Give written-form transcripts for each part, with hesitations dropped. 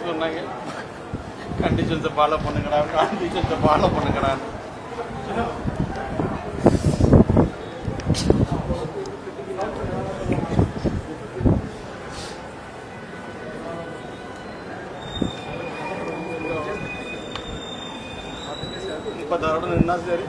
சொன்னாங்க, கண்டிஷன்ஸை ஃபாலோ பண்ணுங்கடா, கண்டிஷன்ஸை ஃபாலோ பண்ணுங்கடான்னு. இப்போ தரோட நின்னா சரி.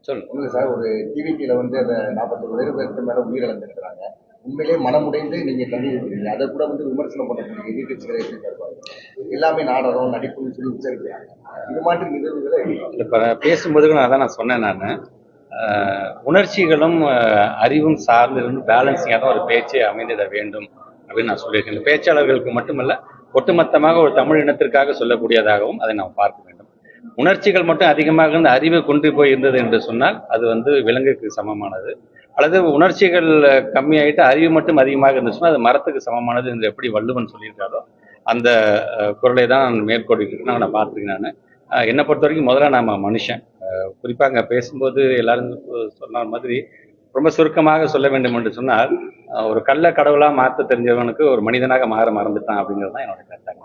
சொல்லுங்க சார். ஒரு டிவிடியில் வந்து அந்த 41 பேருக்கு மேலே உயிரிழந்திருக்கிறாங்க. உண்மையிலே மனமுடைந்து நீங்கள் தள்ளியிருக்கிறீங்க. அதை கூட வந்து விமர்சனம் பண்ணக்கூடிய எதிர்கட்சிகளை எப்படி தருவாங்க? எல்லாமே நாடகம் நடிப்புன்னு சொல்லி விசாரிக்கிறாங்க. இது மாதிரி நிகழ்வுகளை இப்போ பேசும்போது நான் சொன்னேன். நான் உணர்ச்சிகளும் அறிவும் சார்ந்து பேலன்சிங்காக தான் ஒரு பேச்சை அமைந்திட வேண்டும் அப்படின்னு நான் சொல்லியிருக்கேன். இந்த பேச்சாளர்களுக்கு மட்டுமல்ல, ஒட்டுமொத்தமாக ஒரு தமிழ் இனத்திற்காக சொல்லக்கூடியதாகவும் அதை நாம் பார்க்க வேண்டும். உணர்ச்சிகள் மட்டும் அதிகமாக இருந்து அறிவை கொண்டு போய் இருந்தது என்று சொன்னால் அது வந்து விலங்குக்கு சமமானது. அல்லது உணர்ச்சிகள் கம்மியாயிட்டு அறிவு மட்டும் அதிகமாக இருந்துச்சுன்னா அது மரத்துக்கு சமமானது என்று எப்படி வள்ளுவன் சொல்லியிருக்காரோ அந்த குரலை தான் நான் மேற்கொள்ளிட்டு நான் பார்த்துருக்கேன். நான் என்னை பொறுத்த வரைக்கும் முதல்ல நாம மனுஷன். குறிப்பாக அங்கே பேசும்போது எல்லாரும் சொன்ன மாதிரி ரொம்ப சுருக்கமாக சொல்ல வேண்டும் என்று சொன்னால், ஒரு கள்ள கடவுளா மாற்ற தெரிஞ்சவனுக்கு ஒரு மனிதனாக மாற மறந்துட்டான் அப்படிங்கிறது தான் என்னோட கருத்தாங்க.